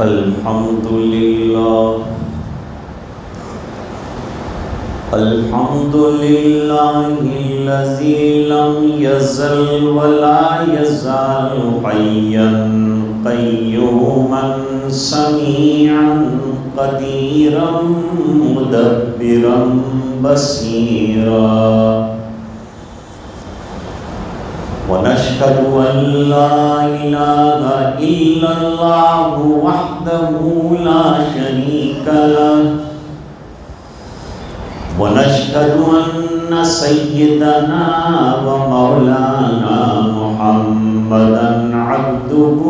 الحمد لله الذي لم يزل ولا يزال حيا قيوما سميعا قديرا مدبرا بصيرا ونشهد أن لا إله إلا الله وحده لا شريك له ونشهد أن سيدنا ومولانا محمدا عبده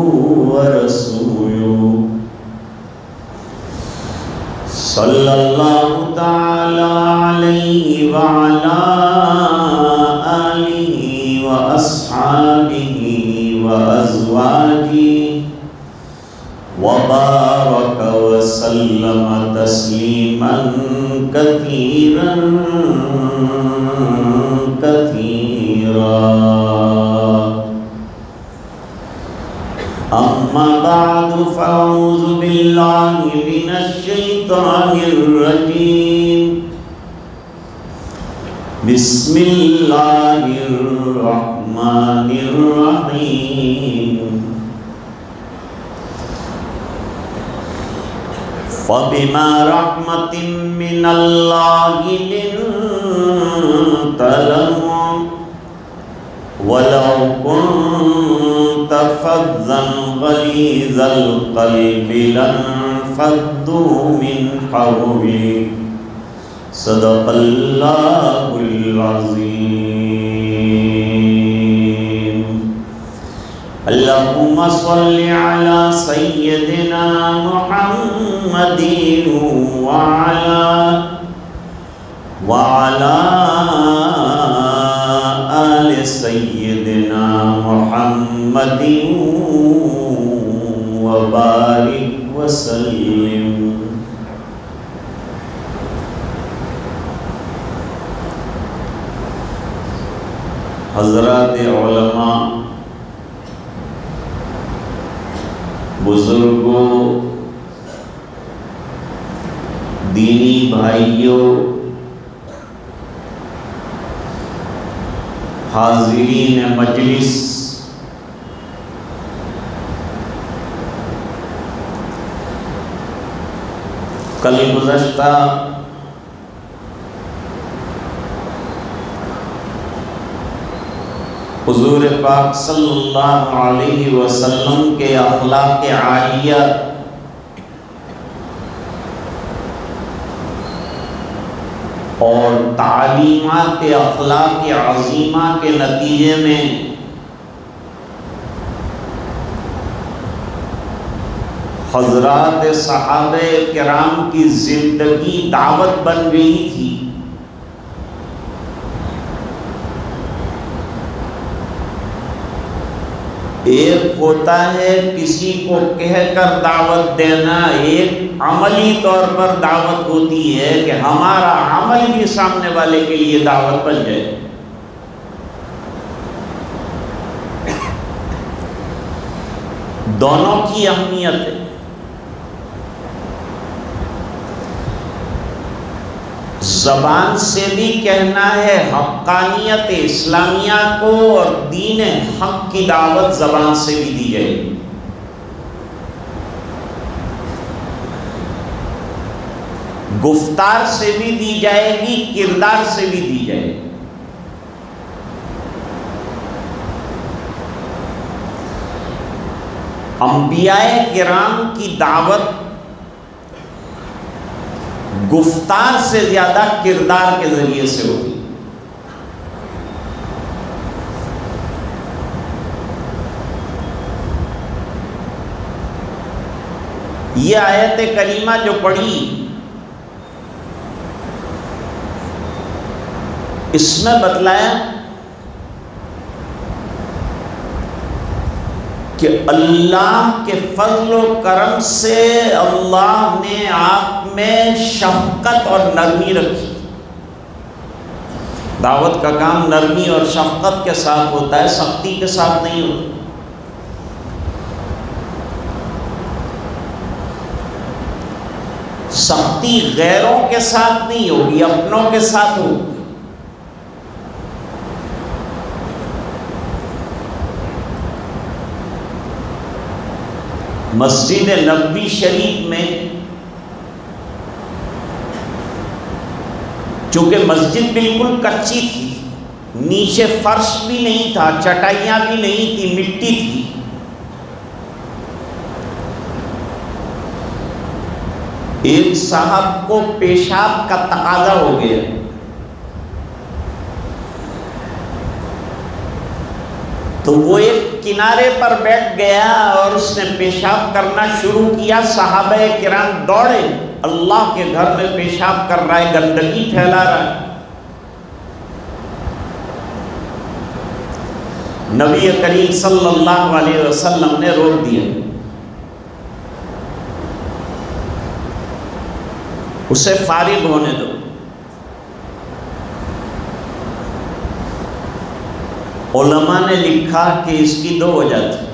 ورسوله صلى الله تعالى عليه وعلى آله وأصحابه وأزواجه وبارك وسلم تسليما كثيرا كثيرا. أما بعد فأعوذ بالله من الشيطان الرجيم. بسم الله الرحمن الرحيم. فبما رحمة من الله لنت لهم ولو كنت فظا غليظ القلب لانفضوا من حولك. صدق الله العظيم. اللهم صل على سيدنا محمد وعلى آل سيدنا محمد وبارك وسلم. حضرات علماء، بزرگوں، دینی بھائیوں، حاضرین مجلس، کل گزشتہ حضور پاک صلی اللہ علیہ وسلم کے اخلاق عالیہ اور تعلیمات اخلاق عظیمہ کے نتیجے میں حضرات صحابہ کرام کی زندگی دعوت بن گئی تھی. ایک ہوتا ہے کسی کو کہہ کر دعوت دینا، ایک عملی طور پر دعوت ہوتی ہے کہ ہمارا عمل بھی سامنے والے کے لیے دعوت بن جائے. دونوں کی اہمیت ہے. زبان سے بھی کہنا ہے حقانیت اسلامیہ کو، اور دین حق کی دعوت زبان سے بھی دی جائے گی. گفتار سے بھی دی جائے گی، کردار سے بھی دی جائے گی. انبیاء کرام کی دعوت گفتار سے زیادہ کردار کے ذریعے سے ہوتی. یہ آیت کریمہ جو پڑھی، اس میں بتلایا کہ اللہ کے فضل و کرم سے اللہ نے آپ میں شفقت اور نرمی رکھی. دعوت کا کام نرمی اور شفقت کے ساتھ ہوتا ہے، سختی کے ساتھ نہیں ہوتا. سختی غیروں کے ساتھ نہیں ہوگی، اپنوں کے ساتھ ہوگی۔ مسجد نبوی شریف میں چونکہ مسجد بالکل کچی تھی، نیچے فرش بھی نہیں تھا، چٹائیاں بھی نہیں تھی، مٹی تھی، ایک صاحب کو پیشاب کا تقاضا ہو گیا، تو وہ ایک کنارے پر بیٹھ گیا اور اس نے پیشاب کرنا شروع کیا۔ صحابہ کرام دوڑے، اللہ کے گھر میں پیشاب کر رہا ہے، گندگی پھیلا رہا ہے۔ نبی کریم صلی اللہ علیہ وسلم نے روک دیا، اسے فارغ ہونے دو۔ علماء نے لکھا کہ اس کی دو وجہ تھی۔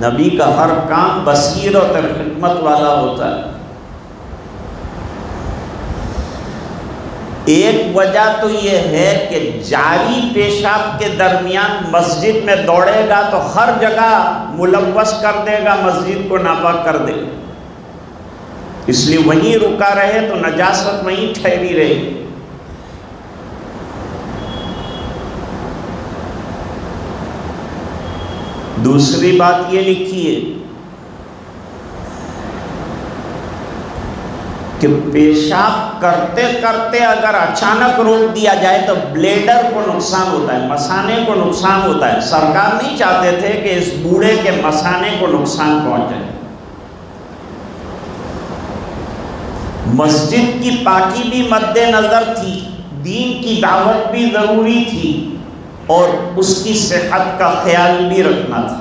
نبی کا ہر کام بصیرت اور حکمت والا ہوتا ہے۔ ایک وجہ تو یہ ہے کہ جاری پیشاب کے درمیان مسجد میں دوڑے گا تو ہر جگہ ملوث کر دے گا، مسجد کو ناپاک کر دے گا، اس لیے وہیں رکا رہے تو نجاست وہیں ٹھہری رہے۔ دوسری بات یہ لکھی ہے کہ پیشاب کرتے کرتے اگر اچانک روک دیا جائے تو بلیڈر کو نقصان ہوتا ہے، مثانے کو نقصان ہوتا ہے۔ سرکار نہیں چاہتے تھے کہ اس بوڑھے کے مثانے کو نقصان پہنچ جائے۔ مسجد کی پاکی بھی مد نظر تھی، دین کی دعوت بھی ضروری تھی، اور اس کی صحت کا خیال بھی رکھنا تھا۔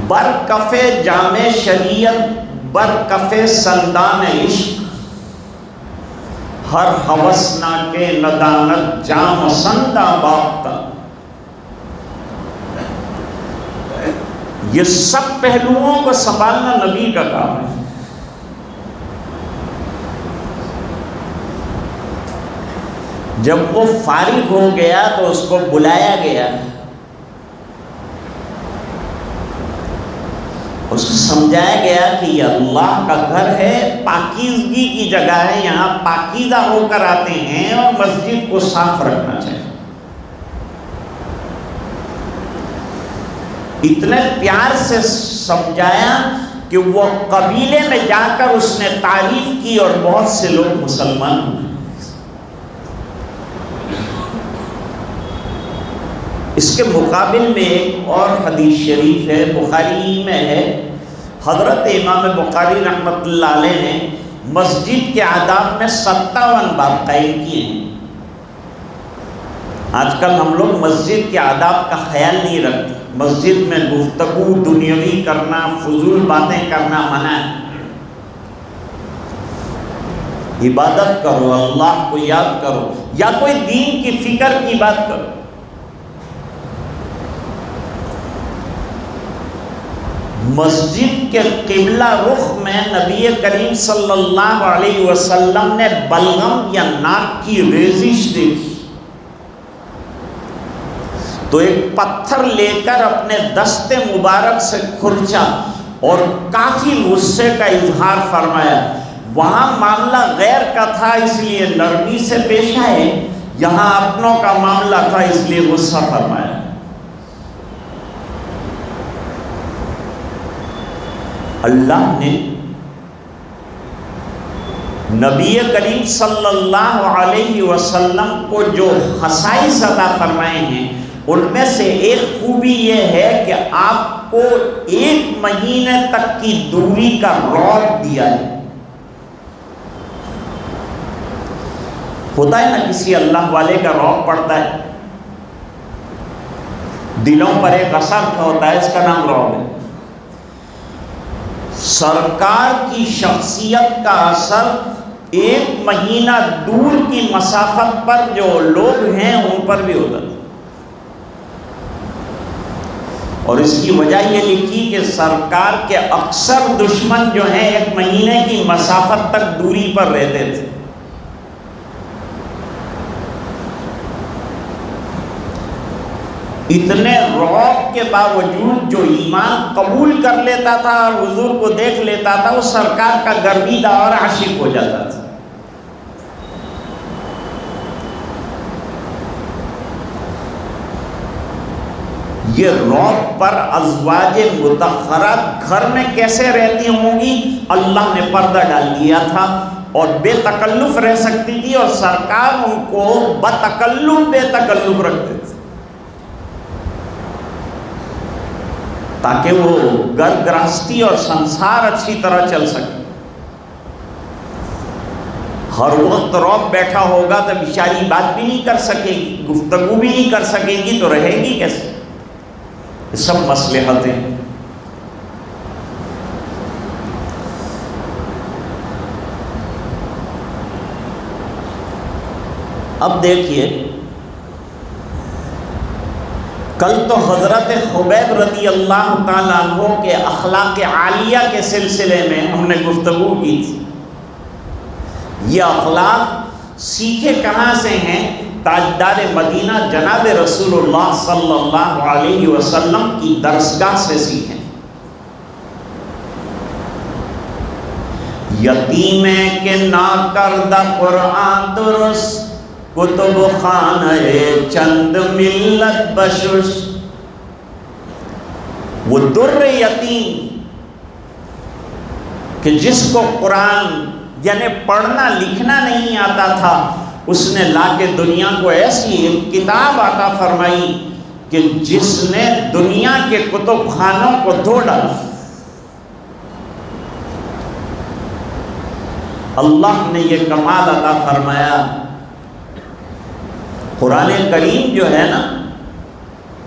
برکف جام شریعت، برکف سندان عشق، ہر ہوسنا کے ندانت جام سندہ باختہ۔ یہ سب پہلوؤں کو سنبھالنا نبی کا کام ہے۔ جب وہ فارغ ہو گیا تو اس کو بلایا گیا، اس کو سمجھایا گیا کہ یہ اللہ کا گھر ہے، پاکیزگی کی جگہ ہے، یہاں پاکیزہ ہو کر آتے ہیں اور مسجد کو صاف رکھنا چاہیے۔ اتنے پیار سے سمجھایا کہ وہ قبیلے میں جا کر اس نے تعریف کی اور بہت سے لوگ مسلمان ہوئے۔ اس کے مقابل میں ایک اور حدیث شریف ہے، بخاری میں ہے، حضرت امام بخاری رحمۃ اللہ علیہ نے مسجد کے آداب میں 57 باب قائم کیے ہیں۔ آج کل ہم لوگ مسجد کے آداب کا خیال نہیں رکھتے، مسجد میں گفتگو دنیاوی کرنا، فضول باتیں کرنا منع ہے۔ عبادت کرو، اللہ کو یاد کرو، یا کوئی دین کی فکر کی بات کرو۔ مسجد کے قبلہ رخ میں نبی کریم صلی اللہ علیہ وسلم نے بلغم یا ناک کی ریزش دیکھی تو ایک پتھر لے کر اپنے دست مبارک سے کھرچا اور کافی غصے کا اظہار فرمایا۔ وہاں معاملہ غیر کا تھا اس لیے نرمی سے پیش آئے، یہاں اپنوں کا معاملہ تھا اس لیے غصہ فرمایا۔ اللہ نے نبی کریم صلی اللہ علیہ وسلم کو جو خصائص عطا فرمائے ہیں ان میں سے ایک خوبی یہ ہے کہ آپ کو 1 مہینے تک کی دوری کا رعب دیا ہے۔ ہوتا ہے نا کسی اللہ والے کا رعب پڑتا ہے، دلوں پر ایک اثر ہوتا ہے، اس کا نام رعب ہے۔ سرکار کی شخصیت کا اثر 1 مہینہ دور کی مسافت پر جو لوگ ہیں ان پر بھی ہوتا ہے، اور اس کی وجہ یہ لکھی کہ سرکار کے اکثر دشمن جو ہیں 1 مہینے کی مسافت تک دوری پر رہتے تھے. اتنے رعب کے باوجود جو ایمان قبول کر لیتا تھا اور حضور کو دیکھ لیتا تھا وہ سرکار کا گرویدہ اور عاشق ہو جاتا تھا. یہ رعب پر ازواج مطہرات گھر میں کیسے رہتی ہوں گی؟ اللہ نے پردہ ڈال دیا تھا اور بے تکلف رہ سکتی تھی، اور سرکار ان کو بے تکلف رکھتے تھے تاکہ وہ گھر گرہستی اور سنسار اچھی طرح چل سکے. ہر وقت رعب بیٹھا ہوگا تو بیچاری بات بھی نہیں کر سکے گی، گفتگو بھی نہیں کر سکے گی، تو رہے گی کیسے؟ یہ سب مصلحتیں. اب دیکھیے، کل تو حضرت خبیب رضی اللہ تعالیٰ عنہ کے اخلاق عالیہ کے سلسلے میں ہم نے گفتگو کی تھی. یہ اخلاق سیکھے کہاں سے ہیں؟ تاجدار مدینہ جناب رسول اللہ صلی اللہ علیہ وسلم کی درسگاہ سے سیکھیں. یتیمیں کہ نا کردہ قرآن درست، کتب خانہ چند ملت بشش. وہ در یتیم کہ جس کو قرآن یعنی پڑھنا لکھنا نہیں آتا تھا، اس نے لا کے دنیا کو ایسی کتاب عطا فرمائی کہ جس نے دنیا کے کتب خانوں کو دھو ڈالا. اللہ نے یہ کمال عطا فرمایا. قرآن کریم جو ہے نا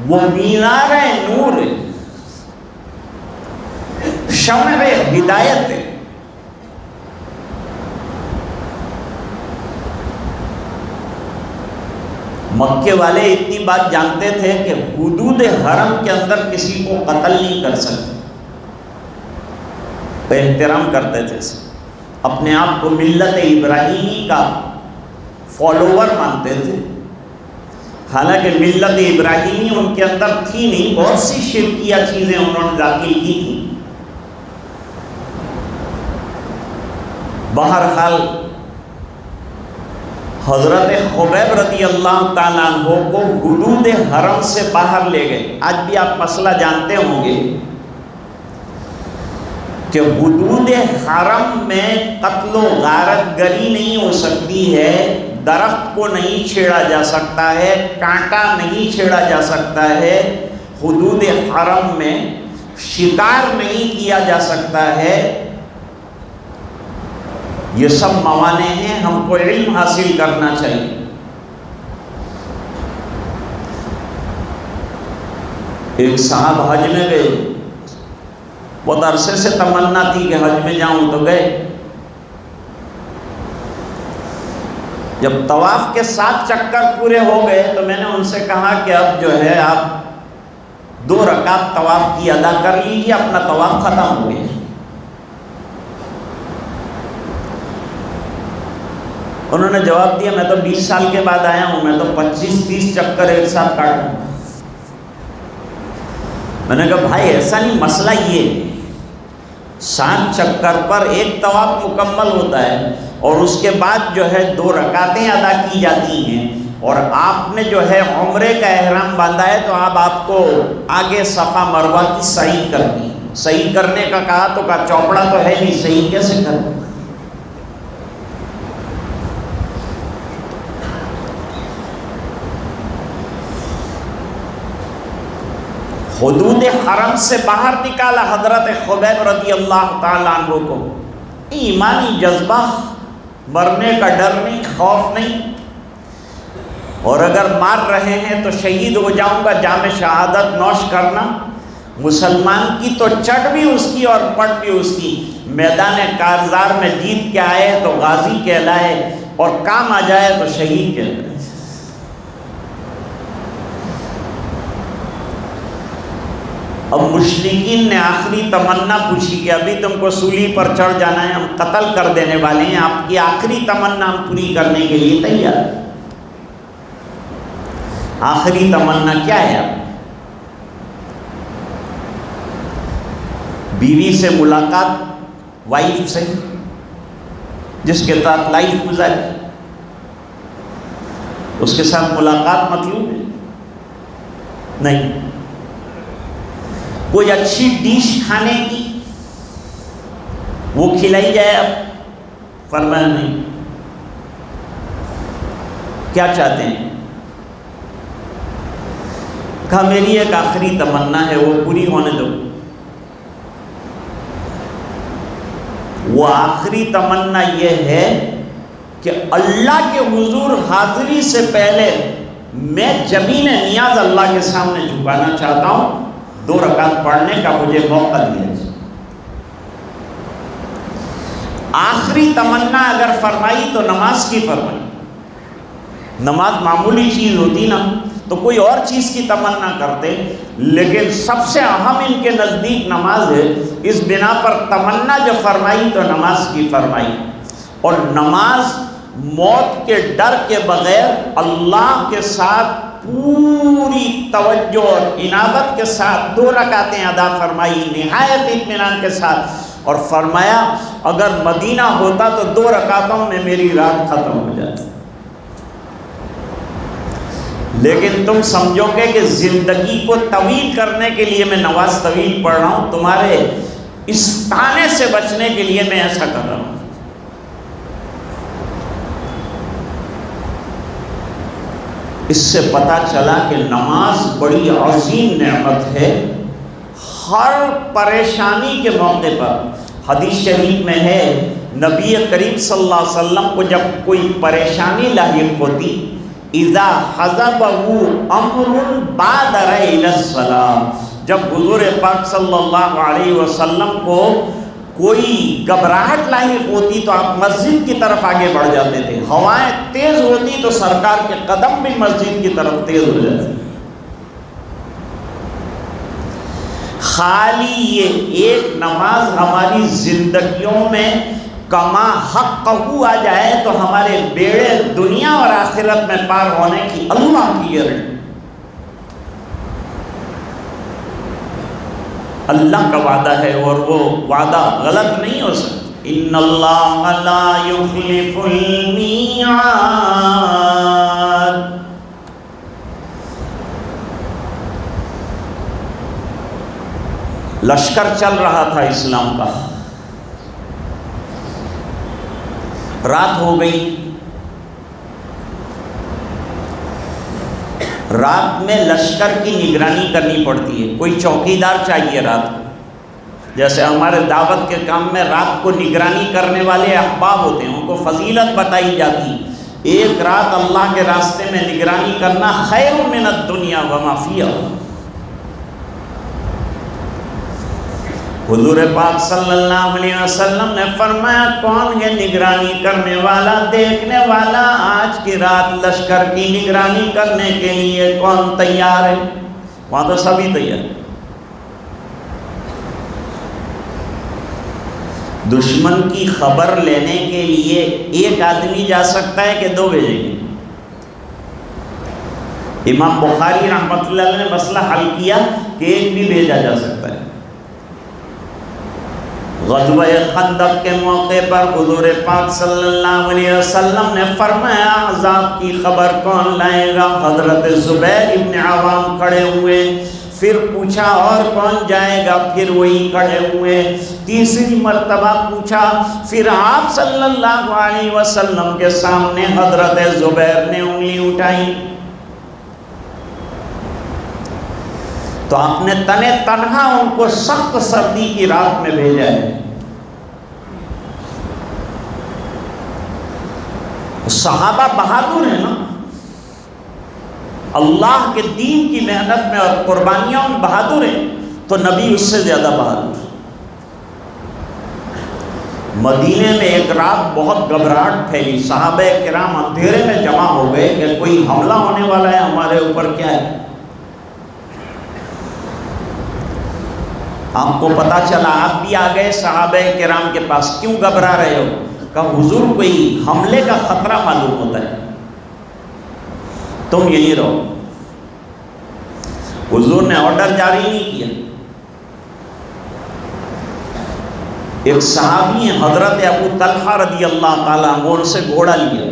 وہ مینار نور ہے، شمع ہدایت ہے. مکے والے اتنی بات جانتے تھے کہ حدود حرم کے اندر کسی کو قتل نہیں کر سکتے. وہ احترام کرتے تھے، اپنے آپ کو ملت ابراہیمی کا فالوور مانتے تھے. حالانکہ ملت ابراہیمی ان کے اندر تھی نہیں، بہت سی شرکیہ چیزیں انہوں نے داخل کی تھی. بہرحال حضرت خبیب رضی اللہ تعالیٰ عنہ کو حدود حرم سے باہر لے گئے. آج بھی آپ مسئلہ جانتے ہوں گے کہ حدود حرم میں قتل و غارت گری نہیں ہو سکتی ہے، درخت کو نہیں چھیڑا جا سکتا ہے، کانٹا نہیں چھیڑا جا سکتا ہے. حدود حرم میں شکار نہیں کیا جا سکتا ہے. یہ سب موانع ہیں، ہم کو علم حاصل کرنا چاہیے. ایک صاحب حج میں گئے، بہت عرصے سے تمنا تھی کہ حج میں جاؤں، تو گئے. جب طواف کے 7 چکر پورے ہو گئے تو میں نے ان سے کہا کہ اب جو ہے آپ 2 رکعت طواف کی ادا کر لیجیے، اپنا طواف ختم ہو گیا. انہوں نے جواب دیا میں تو 20 سال کے بعد آیا ہوں، میں تو 25-30 چکر ایک ساتھ کاٹوں. میں نے کہا بھائی ایسا نہیں، مسئلہ یہ 7 چکر پر ایک طواف مکمل ہوتا ہے اور اس کے بعد جو ہے 2 رکعتیں ادا کی جاتی ہیں، اور آپ نے جو ہے عمرے کا احرام باندھا ہے تو آپ کو آگے صفا مروہ کی سعی کرنی. صحیح کرنے کا کہا تو کہا چوپڑا تو ہے نہیں، صحیح کیسے کرنا؟ حدود حرم سے باہر نکالا حضرت خبیب رضی اللہ تعالیٰ عنہ کو. ایمانی جذبہ، مرنے کا ڈر نہیں، خوف نہیں. اور اگر مار رہے ہیں تو شہید ہو جاؤں گا، جام شہادت نوش کرنا. مسلمان کی تو چٹ بھی اس کی اور پٹ بھی اس کی. میدان کارزار میں جیت کے آئے تو غازی کہلائے، اور کام آ جائے تو شہید کہلائے. اب مشرکین نے آخری تمنا پوچھی کہ ابھی تم کو سولی پر چڑھ جانا ہے، ہم قتل کر دینے والے ہیں، آپ کی آخری تمنا ہم پوری کرنے کے لیے تیار۔ آخری تمنا کیا ہے؟ اب بیوی سے ملاقات، وائف سے جس کے ساتھ لائف گزاری، اس کے ساتھ ملاقات مطلوب ہے؟ نہیں۔ کوئی اچھی ڈش کھانے کی، وہ کھلائی جائے؟ اب فرمایا نہیں۔ کیا چاہتے ہیں؟ کہا میری ایک آخری تمنا ہے، وہ پوری ہونے دو۔ وہ آخری تمنا یہ ہے کہ اللہ کے حضور حاضری سے پہلے میں جمین نیاز اللہ کے سامنے جھکانا چاہتا ہوں، 2 رکعت پڑھنے کا مجھے موقع دیا جائے۔ آخری تمنا اگر فرمائی تو نماز کی فرمائی۔ نماز معمولی چیز ہوتی نا تو کوئی اور چیز کی تمنا کرتے، لیکن سب سے اہم ان کے نزدیک نماز ہے، اس بنا پر تمنا جو فرمائی تو نماز کی فرمائی۔ اور نماز موت کے ڈر کے بغیر اللہ کے ساتھ پوری توجہ اور عنابت کے ساتھ 2 رکعتیں ادا فرمائی، نہایت اطمینان کے ساتھ، اور فرمایا اگر مدینہ ہوتا تو 2 رکعتوں میں میری رات ختم ہو جاتی۔ لیکن تم سمجھو گے کہ زندگی کو طویل کرنے کے لیے میں نماز طویل پڑھ رہا ہوں، تمہارے اس تانے سے بچنے کے لیے میں ایسا کر رہا ہوں۔ اس سے پتہ چلا کہ نماز بڑی عظیم نعمت ہے۔ ہر پریشانی کے موقع پر، حدیث شریف میں ہے نبی کریم صلی اللہ علیہ وسلم کو جب کوئی پریشانی لاحق ہوتی، اذا حضبه امر بادر الى الصلاۃ، جب حضور پاک صلی اللہ علیہ وسلم کو کوئی گھبراہٹ لاحق ہوتی تو آپ مسجد کی طرف آگے بڑھ جاتے تھے۔ ہوائیں تیز ہوتی تو سرکار کے قدم بھی مسجد کی طرف تیز ہو جاتے۔ خالی یہ ایک نماز ہماری زندگیوں میں کما حق آ جائے تو ہمارے بیڑے دنیا اور آخرت میں پار ہونے کی اللہ کی گارنٹی۔ اللہ کا وعدہ ہے اور وہ وعدہ غلط نہیں ہو سکتا۔ ان اللہ لا یخلف المیعاد۔ لشکر چل رہا تھا اسلام کا، رات ہو گئی۔ رات میں لشکر کی نگرانی کرنی پڑتی ہے، کوئی چوکیدار چاہیے رات کو۔ جیسے ہمارے دعوت کے کام میں رات کو نگرانی کرنے والے احباب ہوتے ہیں، ان کو فضیلت بتائی جاتی۔ ایک رات اللہ کے راستے میں نگرانی کرنا خیر من الدنیا وما فیہا۔ حضور پاک صلی اللہ علیہ وسلم نے فرمایا کون ہے نگرانی کرنے والا، دیکھنے والا؟ آج کی رات لشکر کی نگرانی کرنے کے لیے کون تیار ہے؟ وہاں تو سبھی تیار۔ دشمن کی خبر لینے کے لیے ایک آدمی جا سکتا ہے کہ 2 بھیجیں گے؟ امام بخاری رحمۃ اللہ علیہ نے مسئلہ حل کیا کہ ایک بھی بھیجا جا سکتا ہے۔ غزوہ خندق کے موقع پر حضور پاک صلی اللہ علیہ وسلم نے فرمایا عذاب کی خبر کون لائے گا؟ حضرت زبیر ابن عوام کھڑے ہوئے، پھر پوچھا اور کون جائے گا؟ پھر وہی کھڑے ہوئے۔ تیسری مرتبہ پوچھا، پھر آپ صلی اللہ علیہ وسلم کے سامنے حضرت زبیر نے انگلی اٹھائی تو آپ نے تنے تنہا ان کو سخت سردی کی رات میں بھیجا ہے۔ صحابہ بہادر ہیں نا، اللہ کے دین کی محنت میں اور قربانیوں میں بہادر ہیں، تو نبی اس سے زیادہ بہادر۔ مدینے میں ایک رات بہت گھبراہٹ پھیلی، صحابہ کرام اندھیرے میں جمع ہو گئے کہ کوئی حملہ ہونے والا ہے ہمارے اوپر، کیا ہے؟ آپ کو پتا چلا، آپ بھی آ گئے صحابہ کرام کے پاس، کیوں گھبرا رہے ہو؟ کہا حضور کوئی حملے کا خطرہ معلوم ہوتا ہے، تم یہیں رہو۔ حضور نے آرڈر جاری نہیں کیا۔ ایک صحابی ہیں حضرت ابو طلحہ رضی اللہ تعالیٰ عنہ، ان سے گھوڑا لیا،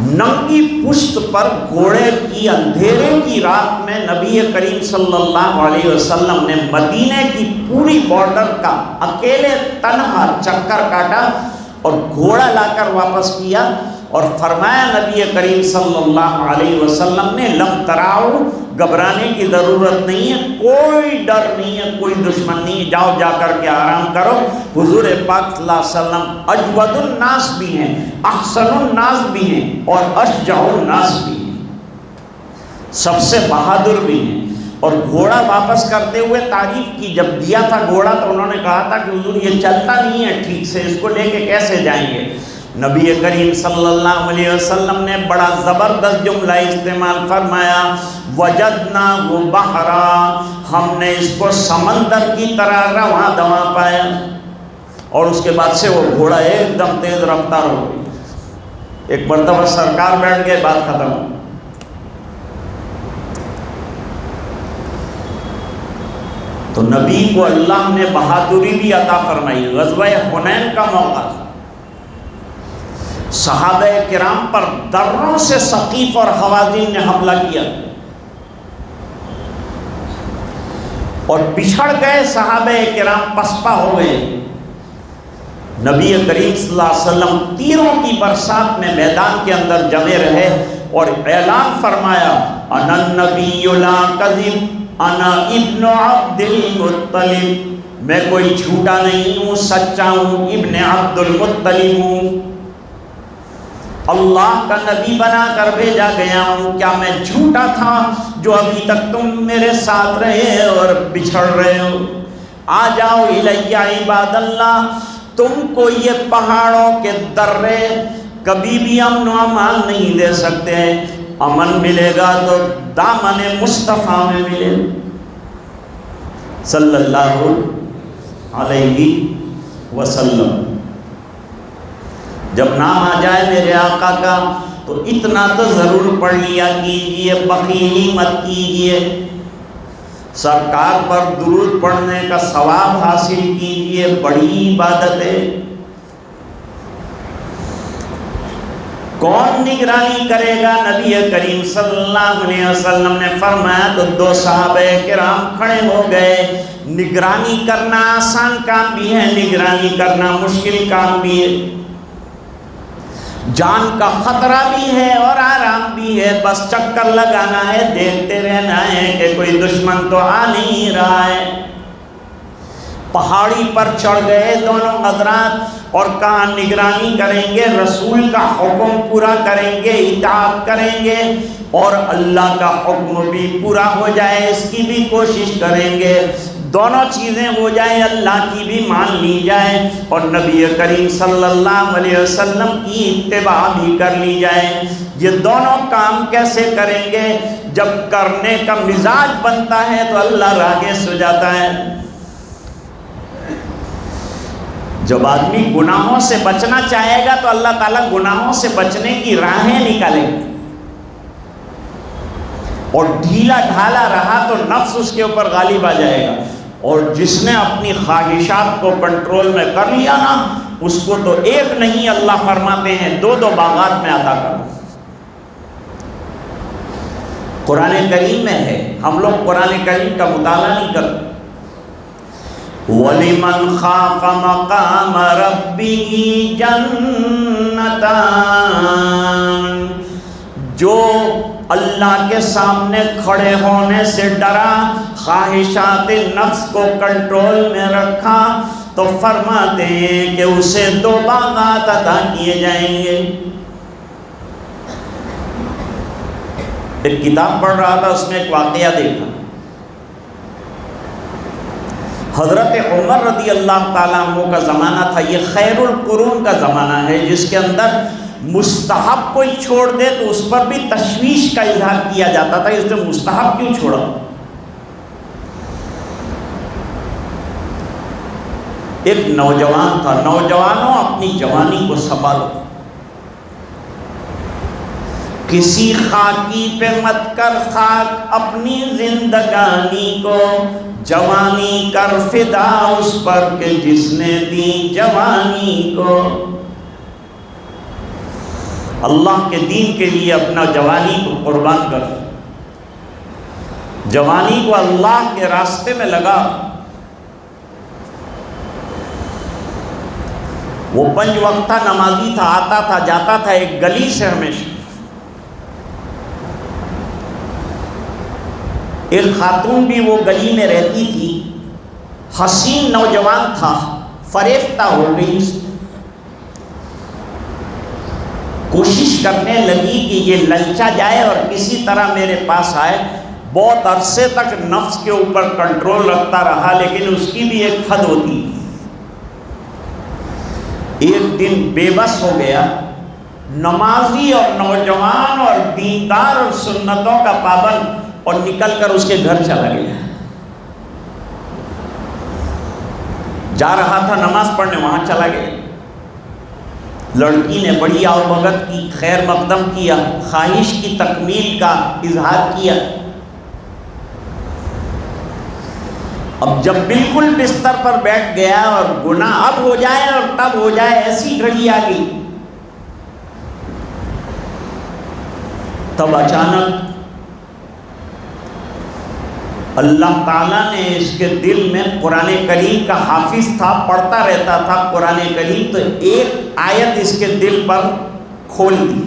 ننگی پشت پر گھوڑے کی اندھیرے کی رات میں نبی کریم صلی اللہ علیہ وسلم نے مدینے کی پوری بارڈر کا اکیلے تنہا چکر کاٹا اور گھوڑا لا کر واپس کیا، اور فرمایا نبی کریم صلی اللہ علیہ وسلم نے لم تراؤ، گھبرانے کی ضرورت نہیں ہے، کوئی ڈر نہیں ہے، کوئی دشمن نہیں ہے، جاؤ جا کر کے آرام کرو۔ حضور پاک صلی اللہ علیہ وسلم اجود الناس بھی ہیں، احسن الناس بھی ہیں، اور اشجع الناس بھی ہیں، سب سے بہادر بھی ہیں۔ اور گھوڑا واپس کرتے ہوئے تعریف کی، جب دیا تھا گھوڑا تو انہوں نے کہا تھا کہ حضور یہ چلتا نہیں ہے ٹھیک سے، اس کو لے کے کیسے جائیں گے؟ نبی کریم صلی اللہ علیہ وسلم نے بڑا زبردست جملہ استعمال فرمایا، وجدناہ بحرا، ہم نے اس کو سمندر کی طرح رواں دواں پایا، اور اس کے بعد سے وہ گھوڑا ایک دم تیز رفتار ہو گئی، ایک مرتبہ سرکار بیٹھ گئے، بات ختم ہو۔ تو نبی کو اللہ نے بہادری بھی عطا فرمائی۔ غزوہ حنین کا موقع تھا، صحابہ کرام پر دروں سے ثقیف اور حوازن نے حملہ کیا اور بچھڑ گئے، صحابہ کرام پسپا ہو گئے۔ نبی کریم صلی اللہ علیہ وسلم تیروں کی برسات میں میدان کے اندر جمے رہے اور اعلان فرمایا، انا النبی لا کذب انا ابن عبد المطلب، میں کوئی جھوٹا نہیں ہوں، سچا ہوں، ابن عبد المطلب ہوں، اللہ کا نبی بنا کر بھیجا گیا ہوں۔ کیا میں جھوٹا تھا جو ابھی تک تم میرے ساتھ رہے اور بچھڑ رہے ہو؟ آ جاؤ الیہ عباد اللہ، تم کو یہ پہاڑوں کے درے کبھی بھی امن و امان نہیں دے سکتے، امن ملے گا تو دامن مصطفیٰ میں ملے صلی اللہ علیہ وسلم۔ جب نام آ جائے میرے آقا کا تو اتنا تو ضرور پڑھ لیا کیجئے، بخیلی مت کیجئے، سرکار پر درود پڑھنے کا ثواب حاصل کیجئے، بڑی عبادت ہے۔ کون نگرانی کرے گا؟ نبی کریم صلی اللہ علیہ وسلم نے فرمایا تو دو صحابہ کرام کھڑے ہو گئے۔ نگرانی کرنا آسان کام بھی ہے، نگرانی کرنا مشکل کام بھی ہے، جان کا خطرہ بھی ہے اور آرام بھی ہے، بس چکر لگانا ہے، دیکھتے رہنا ہے کہ کوئی دشمن تو آ نہیں رہا ہے۔ پہاڑی پر چڑھ گئے دونوں حضرات اور کہاں نگرانی کریں گے، رسول کا حکم پورا کریں گے، اطاعت کریں گے، اور اللہ کا حکم بھی پورا ہو جائے اس کی بھی کوشش کریں گے، دونوں چیزیں ہو جائیں، اللہ کی بھی مان لی جائے اور نبی کریم صلی اللہ علیہ وسلم کی اتباع بھی کر لی جائے۔ یہ دونوں کام کیسے کریں گے؟ جب کرنے کا مزاج بنتا ہے تو اللہ راغب ہو جاتا ہے۔ جب آدمی گناہوں سے بچنا چاہے گا تو اللہ تعالیٰ گناہوں سے بچنے کی راہیں نکالے گا، اور ڈھیلا ڈھالا رہا تو نفس اس کے اوپر غالب آ جائے گا، اور جس نے اپنی خواہشات کو کنٹرول میں کر لیا نا، اس کو تو ایک نہیں اللہ فرماتے ہیں دو دو باغات میں عطا کرو۔ قرآن کریم میں ہے، ہم لوگ قرآن کریم کا مطالعہ نہیں کرتے۔ وَلِمَنْ خَافَ مَقَامَ رَبِّهِ جَنَّتَانِ، جو اللہ کے سامنے کھڑے ہونے سے ڈرا، خواہشات نفس کو کنٹرول میں رکھا، تو فرماتے ہیں کہ اسے دو باغات عطا کیے جائیں گے۔ ایک کتاب پڑھ رہا تھا، اس میں ایک واقعہ دیکھا، حضرت عمر رضی اللہ تعالیٰ عنہ کا زمانہ تھا، یہ خیر القرون کا زمانہ ہے، جس کے اندر مستحب کوئی چھوڑ دے تو اس پر بھی تشویش کا اظہار کیا جاتا تھا، اس نے مستحب کیوں چھوڑا؟ ایک نوجوان تھا. نوجوانوں اپنی جوانی کو سنبھالو، کسی خاکی پہ مت کر خاک اپنی زندگانی کو، جوانی کر فدا اس پر کہ جس نے دی جوانی کو. اللہ کے دین کے لیے اپنا جوانی کو قربان کر، جوانی کو اللہ کے راستے میں لگا. وہ 5 وقتہ نمازی تھا، آتا تھا جاتا تھا ایک گلی سے ہمیشہ. ایک خاتون بھی وہ گلی میں رہتی تھی، حسین نوجوان تھا، فریفتہ ہو گئی. کوشش کرنے لگی کہ یہ للچا جائے اور کسی طرح میرے پاس آئے. بہت عرصے تک نفس کے اوپر کنٹرول رکھتا رہا، لیکن اس کی بھی ایک حد ہوتی. ایک دن بے بس ہو گیا. نمازی اور نوجوان اور دیندار اور سنتوں کا پابند، اور نکل کر اس کے گھر چلا گیا. جا رہا تھا نماز پڑھنے، وہاں چلا گیا. لڑکی نے بڑی آؤ بھگت کی، خیر مقدم کیا، خواہش کی تکمیل کا اظہار کیا. اب جب بالکل بستر پر بیٹھ گیا اور گناہ اب ہو جائے اور تب ہو جائے ایسی گھڑی آ گئی، تب اچانک اللہ تعالیٰ نے اس کے دل میں، قرآن کریم کا حافظ تھا، پڑھتا رہتا تھا قرآن کریم، تو ایک آیت اس کے دل پر کھول دی.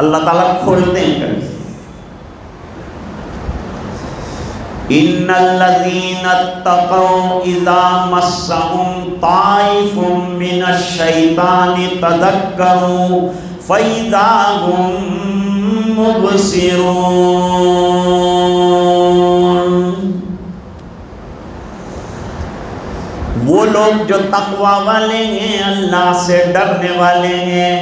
اللہ تعالیٰ کھولتے ہیں کبھی. ان الذین اتقوا اذا مسهم طائف من الشیطان تذکروا فاذا هم مبصرون. وہ لوگ جو تقوی والے ہیں، اللہ سے ڈرنے والے ہیں،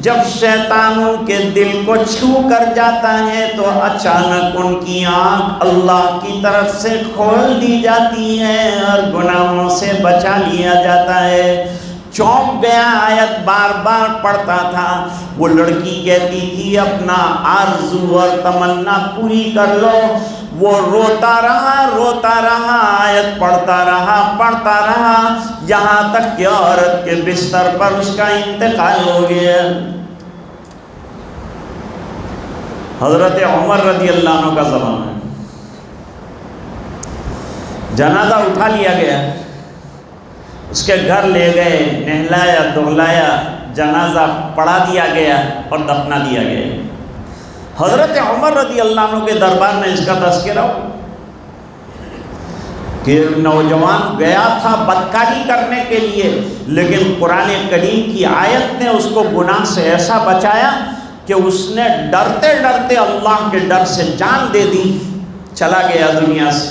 جب شیطانوں کے دل کو چھو کر جاتا ہے تو اچانک ان کی آنکھ اللہ کی طرف سے کھول دی جاتی ہے اور گناہوں سے بچا لیا جاتا ہے. چونک گیا، آیت بار بار پڑھتا تھا. وہ لڑکی کہتی تھی اپنا آرزو اور تمنا پوری کر لو. وہ روتا رہا، آیت پڑھتا رہا، یہاں تک کہ عورت کے بستر پر اس کا انتقال ہو گیا. حضرت عمر رضی اللہ عنہ کا زمانہ ہے. جنازہ اٹھا لیا گیا، اس کے گھر لے گئے، نہلایا دہلایا، جنازہ پڑھا دیا گیا اور دفنا دیا گیا. حضرت عمر رضی اللہ عنہ کے دربار میں اس کا تذکرہ ہو کہ نوجوان گیا تھا بدکاری کرنے کے لیے، لیکن قرآن کریم کی آیت نے اس کو گناہ سے ایسا بچایا کہ اس نے ڈرتے ڈرتے اللہ کے ڈر سے جان دے دی، چلا گیا دنیا سے.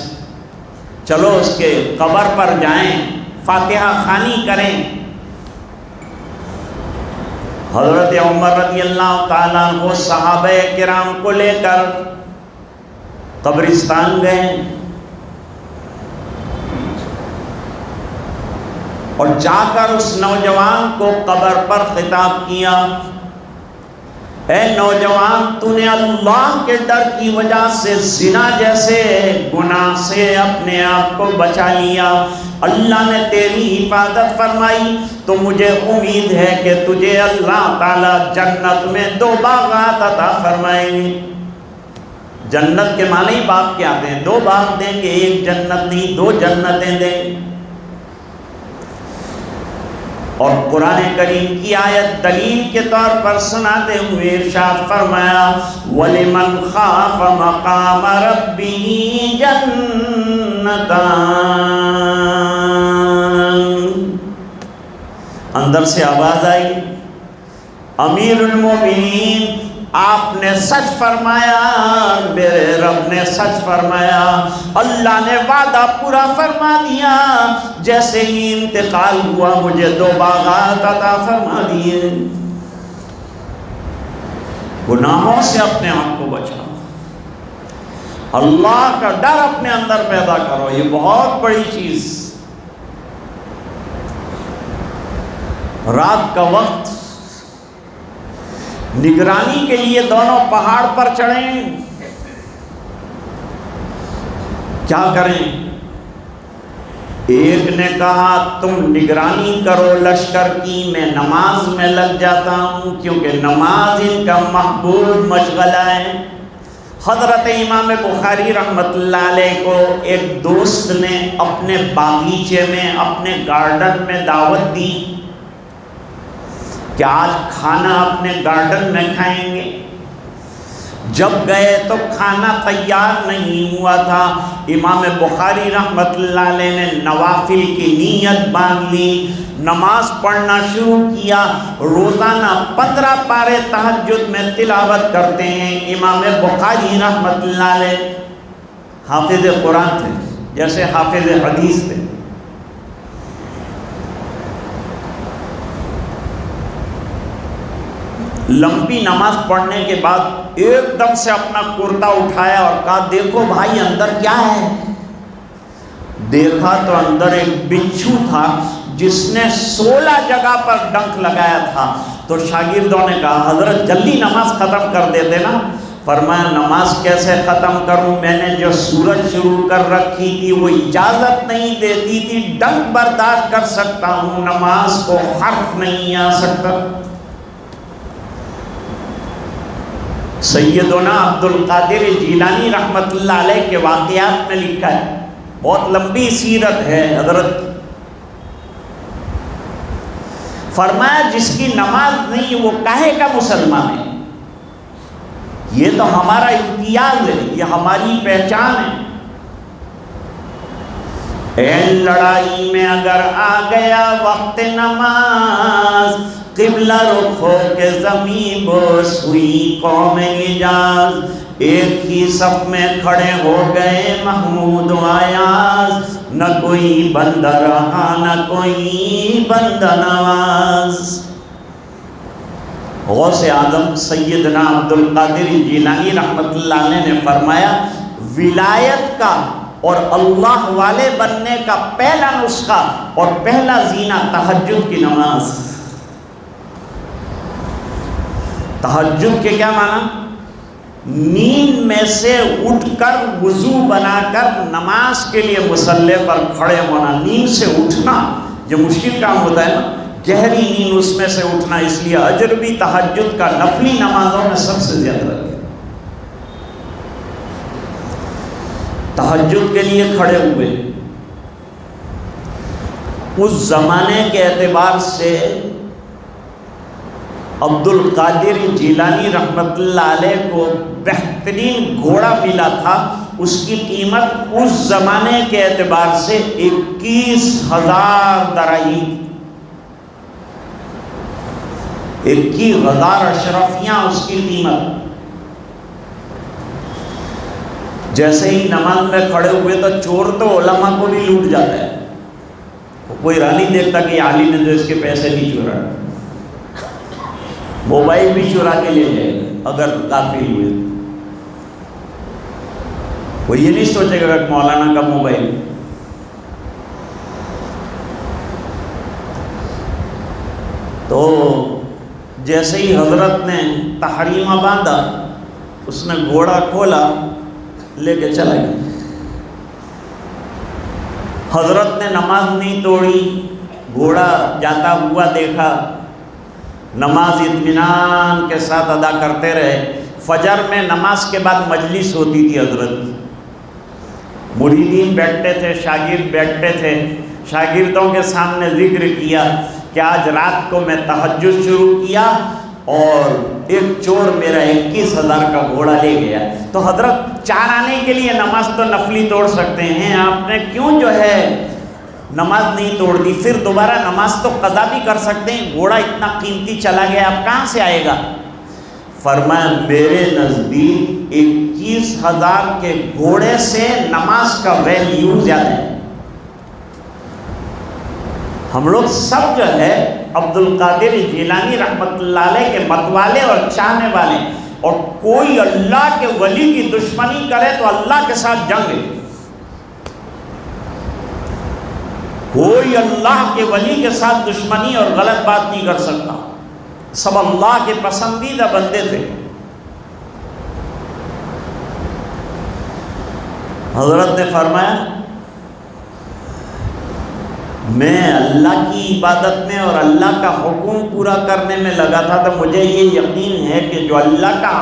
چلو اس کے قبر پر جائیں، فاتحہ خوانی کریں. حضرت عمر رضی اللہ تعالیٰ عنہ صحابہ کرام کو لے کر قبرستان گئے اور جا کر اس نوجوان کو قبر پر خطاب کیا. اے نوجوان، تو نے اللہ کے ڈر کی وجہ سے زنا جیسے گناہ سے اپنے آپ کو بچا لیا، اللہ نے تیری حفاظت فرمائی، تو مجھے امید ہے کہ تجھے اللہ تعالیٰ جنت میں 2 باغات عطا فرمائیں گے. جنت کے معنی باغ کیا ہیں؟ 2 باغ دیں گے، 1 جنت نہیں 2 جنتیں دیں. اور قرآن کریم کی آیت دلیل کے طور پر سناتے ہوئے ارشاد فرمایا وَلِمَنْ خَافَ مَقَامَ رَبِّهِ جَنَّتَانِ. اندر سے آواز آئی امیر المومنین آپ نے سچ فرمایا، میرے رب نے سچ فرمایا، اللہ نے وعدہ پورا فرما دیا. جیسے ہی انتقال ہوا مجھے 2 باغات عطا فرما دیے. گناہوں سے اپنے آپ کو بچاؤ، اللہ کا ڈر اپنے اندر پیدا کرو، یہ بہت بڑی چیز. رات کا وقت نگرانی کے لیے دونوں پہاڑ پر چڑھیں، کیا کریں؟ ایک نے کہا تم نگرانی کرو لشکر کی، میں نماز میں لگ جاتا ہوں، کیونکہ نماز ان کا محبوب مشغلہ ہے۔ حضرت امام بخاری رحمۃ اللہ علیہ کو ایک دوست نے اپنے باغیچے میں، اپنے گارڈن میں دعوت دی کہ آج کھانا اپنے گارڈن میں کھائیں گے۔ جب گئے تو کھانا تیار نہیں ہوا تھا۔ امام بخاری رحمۃ اللہ علیہ نے نوافل کی نیت باندھ لی، نماز پڑھنا شروع کیا۔ روزانہ 15 پارے تہجد میں تلاوت کرتے ہیں۔ امام بخاری رحمۃ اللہ علیہ حافظ قرآن تھے، جیسے حافظ حدیث تھے۔ لمبی نماز پڑھنے کے بعد ایک دم سے اپنا کرتا اٹھایا اور کہا دیکھو بھائی اندر کیا ہے؟ دیکھا تو اندر ایک بچھو تھا جس نے 16 جگہ پر ڈنک لگایا تھا۔ تو شاگردوں نے کہا حضرت جلدی نماز ختم کر دیتے نا۔ فرمایا نماز کیسے ختم کروں، میں نے جو سورج شروع کر رکھی تھی وہ اجازت نہیں دیتی تھی، ڈنک برداشت کر سکتا ہوں، نماز کو حرف نہیں آ سکتا۔ سیدنا عبد القادر جیلانی رحمۃ اللہ علیہ کے واقعات میں لکھا ہے، بہت لمبی سیرت ہے حضرت۔ فرمایا جس کی نماز نہیں وہ کاہے کا مسلمان ہے؟ یہ تو ہمارا امتیاز ہے، یہ ہماری پہچان ہے۔ اے لڑائی میں اگر آ گیا وقت نماز، قبلہ رخ ہو کے زمین بوس ہوئی قوم حجاز، ایک ہی صف میں کھڑے ہو گئے محمود و ایاز، نہ کوئی بندہ رہا نہ کوئی بندہ نواز۔ غوث اعظم سیدنا عبد القادر جیلانی رحمۃ اللہ علیہ نے فرمایا ولایت کا اور اللہ والے بننے کا پہلا نسخہ اور پہلا زینہ تہجد کی نماز۔ تہجد کے کیا معنی؟ نیند میں سے اٹھ کر وضو بنا کر نماز کے لیے مصلی پر کھڑے ہونا، نیند سے اٹھنا یہ مشکل کام ہوتا ہے نا، گہری نیند اس میں سے اٹھنا، اس لیے اجر بھی تہجد کا نفلی نمازوں میں سب سے زیادہ ہے۔ تہجد کے لیے کھڑے ہوئے، اس زمانے کے اعتبار سے عبد القادر جیلانی رحمۃ اللہ علیہ کو بہترین گھوڑا ملا تھا، اس کی قیمت اس زمانے کے اعتبار سے 21,000 دراہیم، 21,000 اشرفیاں اس کی قیمت۔ جیسے ہی نماز میں کھڑے ہوئے تو چور تو علماء کو بھی لوٹ جاتا ہے، کوئی راہ نہیں دیکھتا کہ یہ عالی نے جو اس کے پیسے نہیں چورا، موبائل بھی چورا کے لے جائے گا اگر غافل ہوئے۔ وہ یہ نہیں سوچے گا کہ مولانا کا موبائل۔ تو جیسے ہی حضرت نے تحریمہ باندھا، اس نے گھوڑا کھولا، لے کے چلا گیا۔ حضرت نے نماز نہیں توڑی، گھوڑا جاتا ہوا دیکھا، نماز اطمینان کے ساتھ ادا کرتے رہے۔ فجر میں نماز کے بعد مجلس ہوتی تھی حضرت، مریدین بیٹھتے تھے، شاگرد بیٹھتے تھے، شاگردوں کے سامنے ذکر کیا کہ آج رات کو میں تہجد شروع کیا اور ایک چور میرا 21,000 کا گھوڑا لے گیا۔ تو حضرت 4 آنے کے لیے نماز تو نفلی توڑ سکتے ہیں، آپ نے کیوں جو ہے نماز نہیں توڑ دی؟ پھر دوبارہ نماز تو قضا بھی کر سکتے ہیں، گھوڑا اتنا قیمتی چلا گیا، اب کہاں سے آئے گا؟ فرمایا میرے نزدیک 21,000 کے گھوڑے سے نماز کا ویلیو زیادہ ہے۔ ہم لوگ سب جو ہے عبد القادر جیلانی رحمۃ اللہ علیہ کے متوالے اور چاہنے والے، اور کوئی اللہ کے ولی کی دشمنی کرے تو اللہ کے ساتھ جنگ ہے۔ کوئی اللہ کے ولی کے ساتھ دشمنی اور غلط بات نہیں کر سکتا، سب اللہ کے پسندیدہ بندے تھے۔ حضرت نے فرمایا میں اللہ کی عبادت میں اور اللہ کا حکم پورا کرنے میں لگا تھا، تو مجھے یہ یقین ہے کہ جو اللہ کا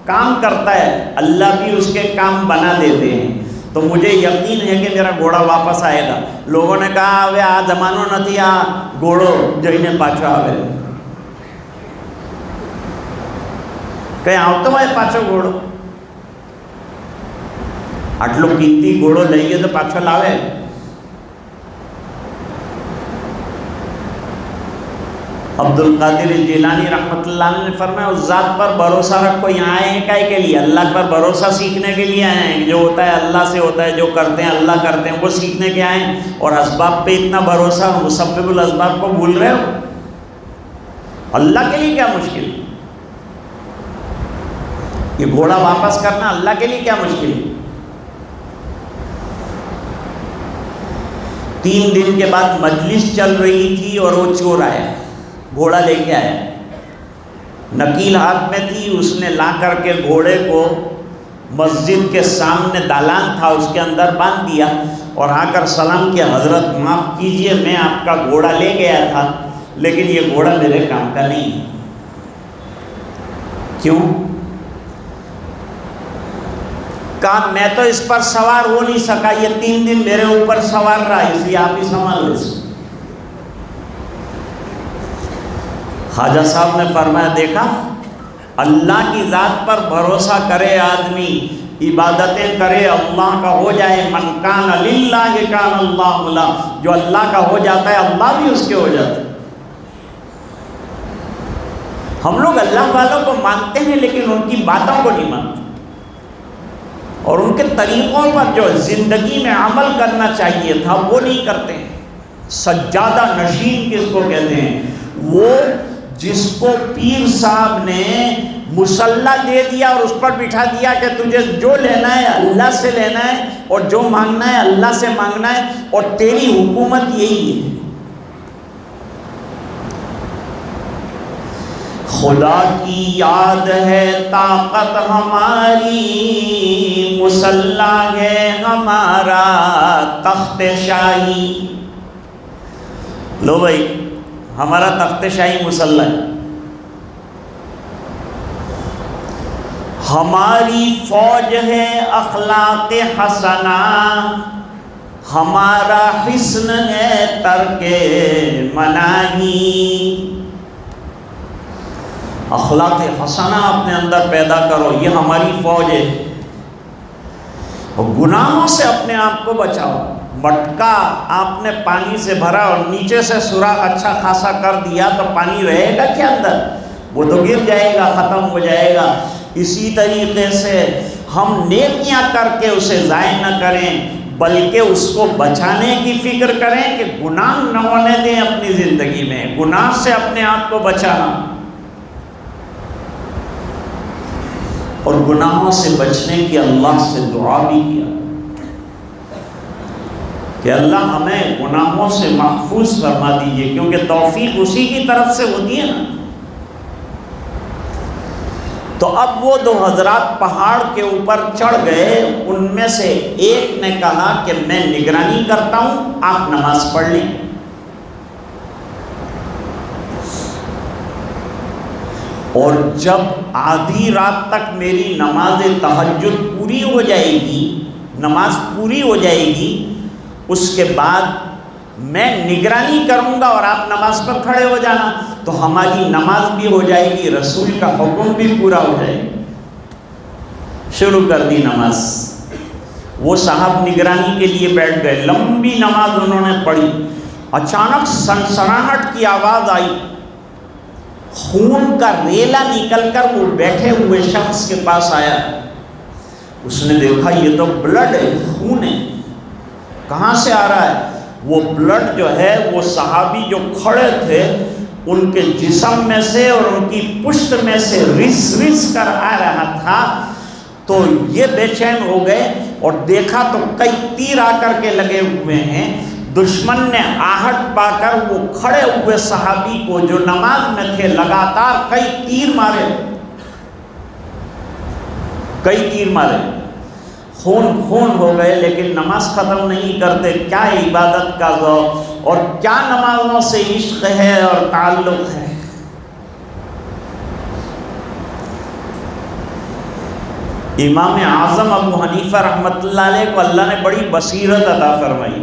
کام کرتا ہے اللہ بھی اس کے کام بنا دیتے ہیں، تو مجھے یقین ہے کہ میرا گھوڑا واپس آئے گا۔ لوگوں نے کہا اوے آ زمانو نتھی آ گھوڑو جઈને پاچھو آوے، کہ આવતો હોય પાછો ઘોડો, આટલો કિંમતી ઘોડો લઈ ગયો તો પાછો લાવે? عبد القادر جیلانی رحمۃ اللہ علیہ نے فرمایا اس ذات پر بھروسہ رکھو، یہاں آئے ہیں کائے کے لیے؟ اللہ پر بھروسہ سیکھنے کے لیے آئے ہیں، جو ہوتا ہے اللہ سے ہوتا ہے، جو کرتے ہیں اللہ کرتے ہیں، وہ سیکھنے کے آئے ہیں، اور اسباب پہ اتنا بھروسہ، مسبب الاسباب کو بھول رہے ہو؟ اللہ کے لیے کیا مشکل؟ یہ گھوڑا واپس کرنا اللہ کے لیے کیا مشکل ہے؟ 3 دن کے بعد مجلس چل رہی تھی اور وہ چور آیا، گھوڑا لے کے آیا، نکیل ہاتھ میں تھی، اس نے لا کر کے گھوڑے کو مسجد کے سامنے دالان تھا اس کے اندر باندھ دیا اور آ کر سلام کیا، حضرت معاف کیجئے میں آپ کا گھوڑا لے گیا تھا لیکن یہ گھوڑا میرے کام کا نہیں ہے۔ کیوں؟ کہا میں تو اس پر سوار ہو نہیں سکا، یہ 3 دن میرے اوپر سوار رہا، اس لیے آپ ہی سنبھال لو۔ خواجہ صاحب نے فرمایا دیکھا اللہ کی ذات پر بھروسہ کرے آدمی، عبادتیں کرے، اللہ کا ہو جائے، من کان للہ کان اللہ لہ، جو اللہ کا ہو جاتا ہے اللہ بھی اس کے ہو جاتا ہے۔ ہم لوگ اللہ والوں کو مانتے ہیں لیکن ان کی باتوں کو نہیں مانتے، اور ان کے طریقوں پر جو زندگی میں عمل کرنا چاہیے تھا وہ نہیں کرتے ہیں۔ سجادہ نشین کس کو کہتے ہیں؟ وہ جس کو پیر صاحب نے مصلی دے دیا اور اس پر بٹھا دیا کہ تجھے جو لینا ہے اللہ سے لینا ہے اور جو مانگنا ہے اللہ سے مانگنا ہے، اور تیری حکومت یہی ہے۔ خدا کی یاد ہے طاقت ہماری، مصلی ہے ہمارا تخت شاہی۔ لو بھائی ہمارا تخت شاہی مصلی ہے، ہماری فوج ہے اخلاق حسنہ، ہمارا حسن ہے ترک مناہی۔ اخلاق حسنہ اپنے اندر پیدا کرو، یہ ہماری فوج ہے، اور گناہوں سے اپنے آپ کو بچاؤ۔ مٹکا آپ نے پانی سے بھرا اور نیچے سے سوراخ اچھا خاصا کر دیا تو پانی رہے گا کیا اندر؟ وہ تو گر جائے گا، ختم ہو جائے گا۔ اسی طریقے سے ہم نیکیاں کر کے اسے ضائع نہ کریں بلکہ اس کو بچانے کی فکر کریں کہ گناہ نہ ہونے دیں اپنی زندگی میں، گناہ سے اپنے آپ کو بچانا، اور گناہوں سے بچنے کی اللہ سے دعا بھی کیا کہ اللہ ہمیں گناہوں سے محفوظ فرما دیجئے، کیونکہ توفیق اسی کی طرف سے ہوتی ہے نا۔ تو اب وہ 2 حضرات پہاڑ کے اوپر چڑھ گئے، ان میں سے ایک نے کہا کہ میں نگرانی کرتا ہوں، آپ نماز پڑھ لیں۔ اور جب آدھی رات تک میری نماز تہجد پوری ہو جائے گی، نماز پوری ہو جائے گی، اس کے بعد میں نگرانی کروں گا اور آپ نماز پر کھڑے ہو جانا، تو ہماری نماز بھی ہو جائے گی، رسول کا حکم بھی پورا ہو جائے گا۔ شروع کر دی نماز۔ وہ صاحب نگرانی کے لیے بیٹھ گئے، لمبی نماز انہوں نے پڑھی۔ اچانک سنسناہٹ کی آواز آئی، خون کا ریلا نکل کر وہ بیٹھے ہوئے شخص کے پاس آیا۔ اس نے دیکھا یہ تو بلڈ ہے، خون ہے، کہاں سے آ رہا ہے؟ وہ بلڈ جو ہے وہ صحابی جو کھڑے تھے ان کے جسم میں سے اور ان کی پشت میں سے رس رس کر آ رہا تھا۔ تو یہ بے چین ہو گئے اور دیکھا تو کئی تیر آ کر کے لگے ہوئے ہیں۔ دشمن نے آہٹ پا کر وہ کھڑے ہوئے صحابی کو جو نماز میں تھے لگاتار کئی تیر مارے، خون ہو گئے، لیکن نماز ختم نہیں کرتے۔ کیا عبادت کا ذوق اور کیا نمازوں سے عشق ہے اور تعلق ہے۔ امام اعظم ابو حنیفہ رحمۃ اللہ علیہ کو اللہ نے بڑی بصیرت عطا فرمائی۔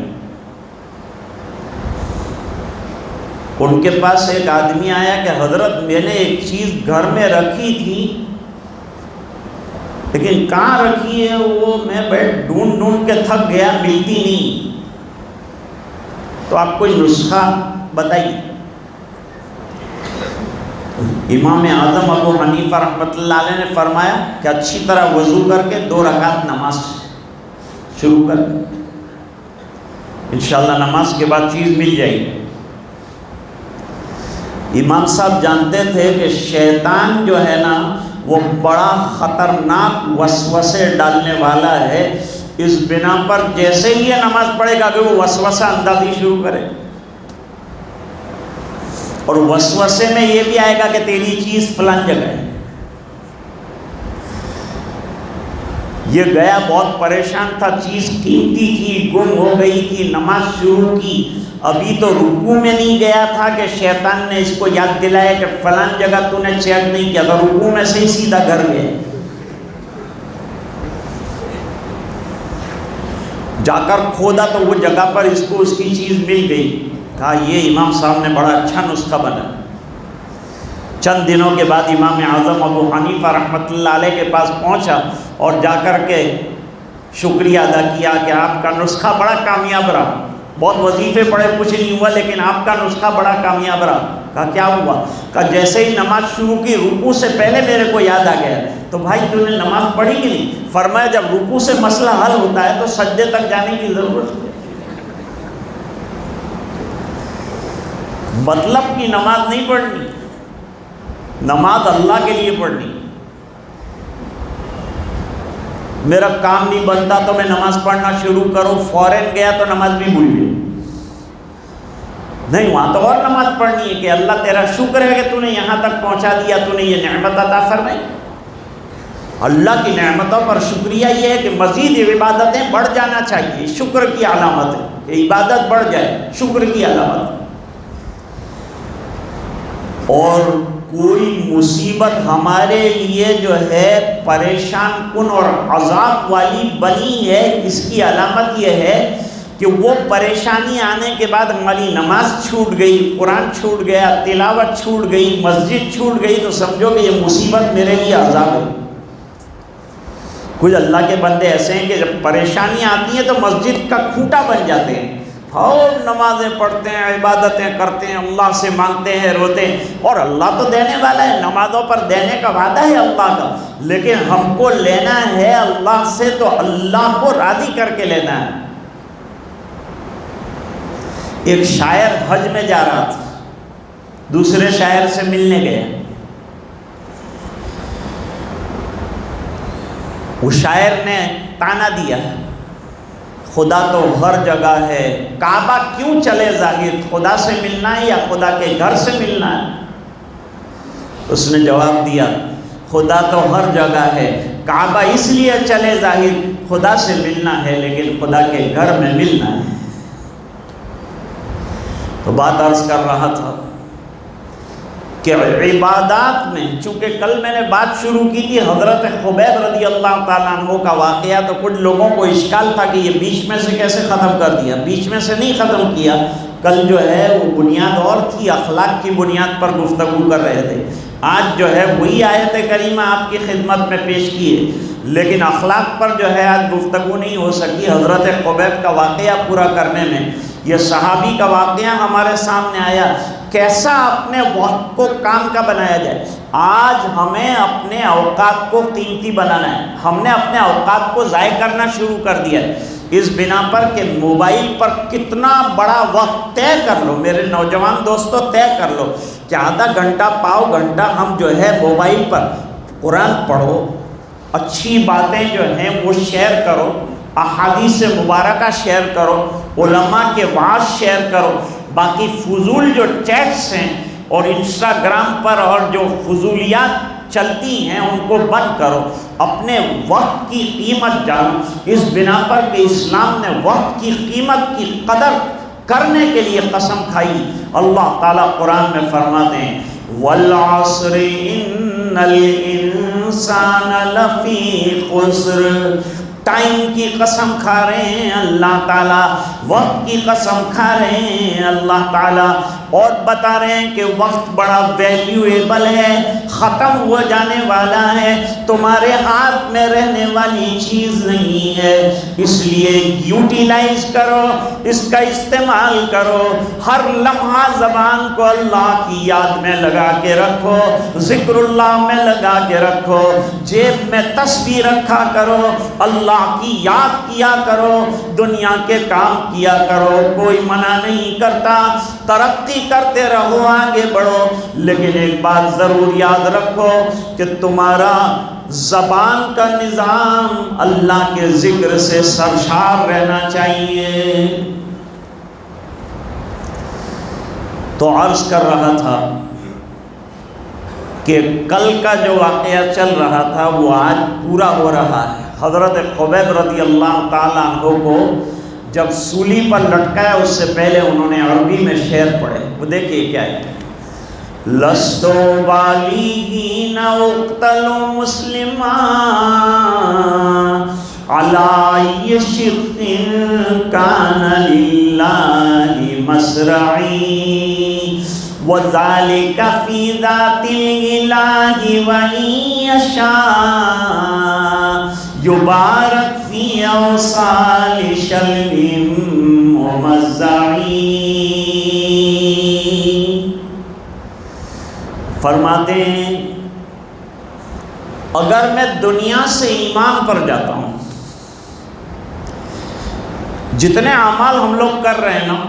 ان کے پاس ایک آدمی آیا کہ حضرت میں نے ایک چیز گھر میں رکھی تھی لیکن کہاں رکھی ہے وہ میں ڈھونڈ کے تھک گیا، ملتی نہیں، تو آپ کوئی نسخہ بتائیے۔ امام اعظم ابو حنیفہ رحمۃ اللہ علیہ نے فرمایا کہ اچھی طرح وضو کر کے 2 رکعت نماز شروع کر، انشاءاللہ نماز کے بعد چیز مل جائے گی۔ امام صاحب جانتے تھے کہ شیطان جو ہے نا وہ بڑا خطرناک وسوسے ڈالنے والا ہے، اس بنا پر جیسے ہی یہ نماز پڑھے گا کہ وہ وسوسہ اندازی شروع کرے، اور وسوسے میں یہ بھی آئے گا کہ تیری چیز فلان جگہ ہے۔ یہ گیا بہت پریشان تھا، چیز قیمتی تھی، گم ہو گئی تھی، نماز شروع کی، ابھی تو رکوع میں نہیں گیا تھا کہ شیطان نے اس کو یاد دلایا کہ فلان جگہ تو نے چیک نہیں کیا تھا، رکوع میں سے ہی سیدھا گھر گیا، جا کر کھودا تو وہ جگہ پر اس کو اس کی چیز مل گئی۔ کہا یہ امام صاحب نے بڑا اچھا نسخہ بنا۔ چند دنوں کے بعد امام اعظم ابو حنیفہ رحمۃ اللہ علیہ کے پاس پہنچا اور جا کر کے شکریہ ادا کیا کہ آپ کا نسخہ بڑا کامیاب رہا، بہت وظیفے پڑے کچھ نہیں ہوا لیکن آپ کا نسخہ بڑا کامیاب رہا۔ کہا کیا ہوا؟ کہا جیسے ہی نماز شروع کی رکوع سے پہلے میرے کو یاد آ گیا، تو بھائی تو نے نماز پڑھی کہ نہیں؟ فرمایا جب رکوع سے مسئلہ حل ہوتا ہے تو سجدے تک جانے کی ضرورت ہے، مطلب کی نماز نہیں پڑھنی، نماز اللہ کے لیے پڑھنی۔ میرا کام نہیں بنتا تو میں نماز پڑھنا شروع کروں، فوراً گیا تو نماز بھی بھول گئی، نہیں وہاں تو اور نماز پڑھنی ہے کہ اللہ تیرا شکر ہے کہ تو نے یہاں تک پہنچا دیا، تو نے یہ نعمت عطا فرمائی۔ اللہ کی نعمتوں پر شکریہ یہ ہے کہ مزید عبادتیں بڑھ جانا چاہیے، شکر کی علامت ہے کہ عبادت بڑھ جائے، شکر کی علامت ہے۔ اور کوئی مصیبت ہمارے لیے جو ہے پریشان کن اور عذاب والی بنی ہے، اس کی علامت یہ ہے کہ وہ پریشانی آنے کے بعد ہماری نماز چھوٹ گئی، قرآن چھوٹ گیا، تلاوت چھوٹ گئی، مسجد چھوٹ گئی، تو سمجھو کہ یہ مصیبت میرے لیے عذاب ہے۔ کچھ اللہ کے بندے ایسے ہیں کہ جب پریشانی آتی ہے تو مسجد کا کھوٹا بن جاتے ہیں، اور نمازیں پڑھتے ہیں، عبادتیں کرتے ہیں، اللہ سے مانگتے ہیں، روتے ہیں، اور اللہ تو دینے والا ہے، نمازوں پر دینے کا وعدہ ہے اللہ کا، لیکن ہم کو لینا ہے اللہ سے تو اللہ کو راضی کر کے لینا ہے۔ ایک شاعر حج میں جا رہا تھا، دوسرے شاعر سے ملنے گیا، وہ شاعر نے تانا دیا خدا تو ہر جگہ ہے، کعبہ کیوں چلے زاہد، خدا سے ملنا ہے یا خدا کے گھر سے ملنا ہے؟ اس نے جواب دیا خدا تو ہر جگہ ہے، کعبہ اس لیے چلے زاہد، خدا سے ملنا ہے لیکن خدا کے گھر میں ملنا ہے۔ تو بات عرض کر رہا تھا کہ عبادات میں، چونکہ کل میں نے بات شروع کی تھی حضرت خبیب رضی اللہ تعالیٰ عنہ کا واقعہ، تو کچھ لوگوں کو اشکال تھا کہ یہ بیچ میں سے کیسے ختم کر دیا۔ بیچ میں سے نہیں ختم کیا، کل جو ہے وہ بنیاد اور تھی، اخلاق کی بنیاد پر گفتگو کر رہے تھے۔ آج جو ہے وہی آیت کریمہ آپ کی خدمت میں پیش کی ہے، لیکن اخلاق پر جو ہے آج گفتگو نہیں ہو سکی۔ حضرت خبیب کا واقعہ پورا کرنے میں یہ صحابی کا واقعہ ہمارے سامنے آیا، کیسا اپنے وقت کو کام کا بنایا جائے۔ آج ہمیں اپنے اوقات کو قیمتی بنانا ہے، ہم نے اپنے اوقات کو ضائع کرنا شروع کر دیا ہے، اس بنا پر کہ موبائل پر کتنا بڑا وقت طے کر لو، میرے نوجوان دوستو طے کر لو کہ آدھا گھنٹہ پاؤ گھنٹہ ہم جو ہے موبائل پر قرآن پڑھو، اچھی باتیں جو ہیں وہ شیئر کرو، احادیث مبارکہ شیئر کرو، علماء کے وعظ شیئر کرو، باقی فضول جو چیٹس ہیں اور انسٹاگرام پر اور جو فضولیات چلتی ہیں ان کو بند کرو، اپنے وقت کی قیمت جانو۔ اس بنا پر کہ اسلام نے وقت کی قیمت کی قدر کرنے کے لیے قسم کھائی۔ اللہ تعالیٰ قرآن میں فرماتے ہیں وَالْعَصْرِ إِنَّ الْإِنسَانَ لَفِي خُسْرٍ، ٹائم کی قسم کھا رہے ہیں اللہ تعالیٰ، وقت کی قسم کھا رہے ہیں اللہ تعالیٰ، اور بتا رہے ہیں کہ وقت بڑا ویلیویبل ہے، ختم ہو جانے والا ہے، تمہارے ہاتھ میں رہنے والی چیز نہیں ہے، اس لیے یوٹیلائز کرو، اس کا استعمال کرو، ہر لمحہ زبان کو اللہ کی یاد میں لگا کے رکھو، ذکر اللہ میں لگا کے رکھو، جیب میں تسبیح رکھا کرو، اللہ کی یاد کیا کرو، دنیا کے کام کیا کرو، کوئی منع نہیں کرتا، ترقی کرتے رہو، آگے بڑھو، لیکن ایک بات ضرور یاد رکھو کہ تمہارا زبان کا نظام اللہ کے ذکر سے سرشار رہنا چاہیے۔ تو عرض کر رہا تھا کہ کل کا جو واقعہ چل رہا تھا وہ آج پورا ہو رہا ہے۔ حضرت خبیب رضی اللہ تعالیٰ عنہ کو جب سولی پر لٹکایا اس سے پہلے انہوں نے عربی میں شعر پڑھے، وہ دیکھیے کیا ہے۔ لستو بالیغین اقتل مسلما علی شق کان للہ مسرعی وذالک فی ذات الالہ وإن یشاء یبارک فی اوصال شلب ممزعی۔ فرماتے ہیں اگر میں دنیا سے ایمان پر جاتا ہوں، جتنے اعمال ہم لوگ کر رہے ہیں نا،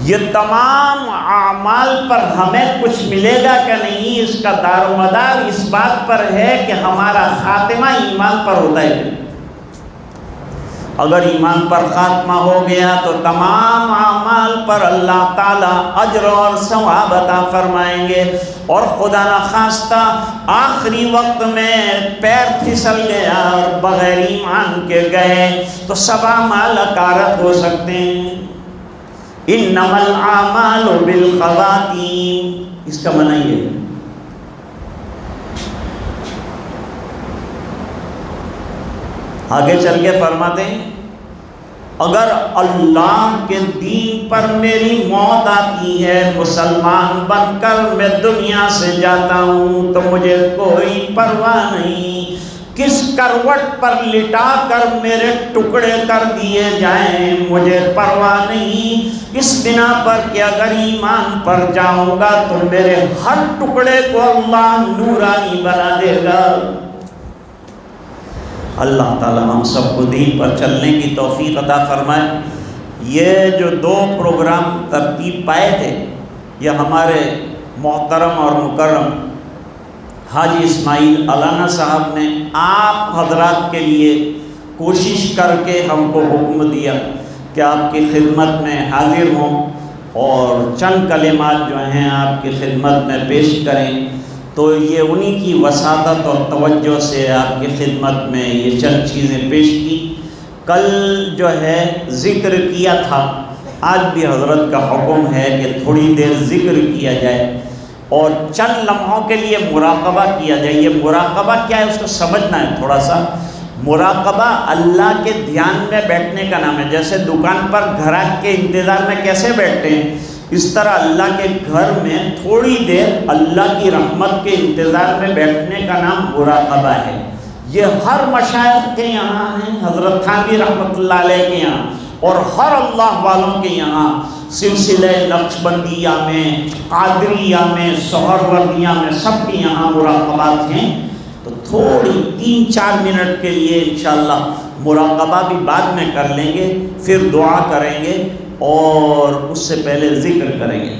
یہ تمام اعمال پر ہمیں کچھ ملے گا کہ نہیں، اس کا دار و مدار اس بات پر ہے کہ ہمارا خاتمہ ایمان پر ہوتا ہے۔ اگر ایمان پر خاتمہ ہو گیا تو تمام اعمال پر اللہ تعالیٰ اجر اور ثواب عطا فرمائیں گے، اور خدا نخواستہ آخری وقت میں پیر پھسل گیا اور بغیر ایمان کے گئے تو سب اعمال اکارت ہو سکتے ہیں۔ انما الاعمال بالخواتیم، اس کا معنی یہ ہے آگے چل کے فرماتے ہیں اگر اللہ کے دین پر میری موت آتی ہے، مسلمان بن کر میں دنیا سے جاتا ہوں تو مجھے کوئی پرواہ نہیں، کس کروٹ پر لٹا کر میرے ٹکڑے کر دیے جائیں مجھے پرواہ نہیں، اس بنا پر کہ اگر ایمان پر جاؤں گا تو میرے ہر ٹکڑے کو اللہ نورانی بنا دے گا۔ اللہ تعالیٰ ہم سب کو دین پر چلنے کی توفیق عطا فرمائے۔ یہ جو دو پروگرام ترتیب پائے تھے، یہ ہمارے محترم اور مکرم حاجی اسماعیل علانہ صاحب نے آپ حضرات کے لیے کوشش کر کے ہم کو حکم دیا کہ آپ کی خدمت میں حاضر ہوں اور چند کلمات جو ہیں آپ کی خدمت میں پیش کریں، تو یہ انہی کی وساطت اور توجہ سے آپ کی خدمت میں یہ چند چیزیں پیش کی۔ کل جو ہے ذکر کیا تھا، آج بھی حضرت کا حکم ہے کہ تھوڑی دیر ذکر کیا جائے اور چند لمحوں کے لیے مراقبہ کیا جائے۔ یہ مراقبہ کیا ہے اس کو سمجھنا ہے تھوڑا سا۔ مراقبہ اللہ کے دھیان میں بیٹھنے کا نام ہے۔ جیسے دکان پر گراہک کے انتظار میں کیسے بیٹھتے ہیں، اس طرح اللہ کے گھر میں تھوڑی دیر اللہ کی رحمت کے انتظار میں بیٹھنے کا نام مراقبہ ہے۔ یہ ہر مشائخ کے یہاں ہیں، حضرت تھانوی رحمۃ اللہ علیہ کے یہاں اور ہر اللہ والوں کے یہاں، سلسلہ نقشبندیہ میں، قادریہ میں، سہروردیہ میں، سب کے یہاں مراقبات ہیں۔ تو تھوڑی 3-4 منٹ کے لیے انشاءاللہ مراقبہ بھی بعد میں کر لیں گے، پھر دعا کریں گے اور اس سے پہلے ذکر کریں گے۔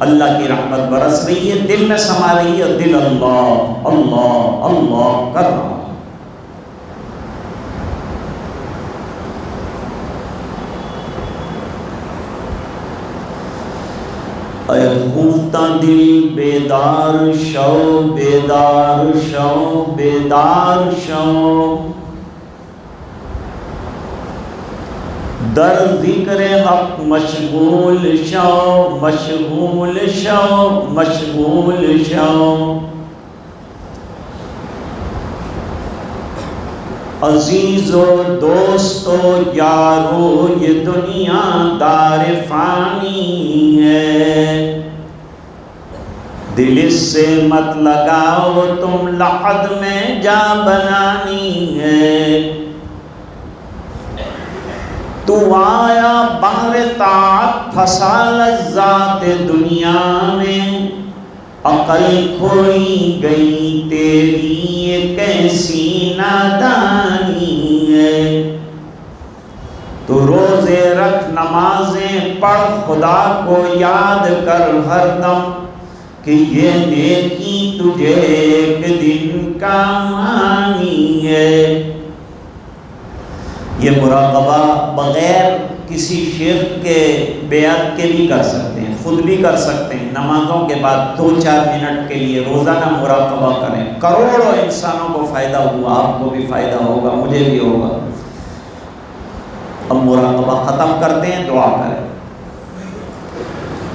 اللہ کی رحمت برس رہی ہے، دل میں سما رہی ہے، دل اللہ اللہ اللہ کر رہا ہے۔ اے خفتہ دل بیدار شو بیدار شو بیدار شو، در ذکر حق مشغول شو مشغول شو مشغول شو۔ عزیز و دوست و یارو یہ دنیا دار فانی ہے، دل اس سے مت لگاؤ تم لحد میں جا بنانی ہے۔ تو آیا بحر طاعت پھنسا لذات دنیا میں، عقل کھوئی گئی تیری یہ کیسی نادانی ہے۔ تو روزے رکھ نمازیں پڑھ خدا کو یاد کر ہر دم، کہ یہ نیکی تجھے ایک دن کام آنی ہے۔ یہ مراقبہ بغیر کسی شیخ کے بیعت کے بھی کر سکتے ہیں، خود بھی کر سکتے ہیں۔ نمازوں کے بعد 2-4 منٹ کے لیے روزانہ مراقبہ کریں، کروڑوں انسانوں کو فائدہ ہوا، آپ کو بھی فائدہ ہوگا، مجھے بھی ہوگا۔ اب مراقبہ ختم کرتے ہیں، دعا کریں۔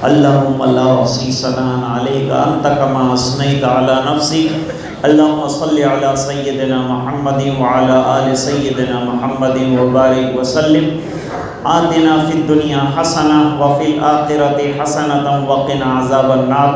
اللہم لا احصی ثناء علیک انت کما اثنیت علی نفسک، اللہم صلی علی سیدنا محمد وعلی آل سیدنا محمد وبارک وسلم۔ آتنا فی الدنیا حسنہ وفی الآخرۃ حسنۃ وقنا عذاب النار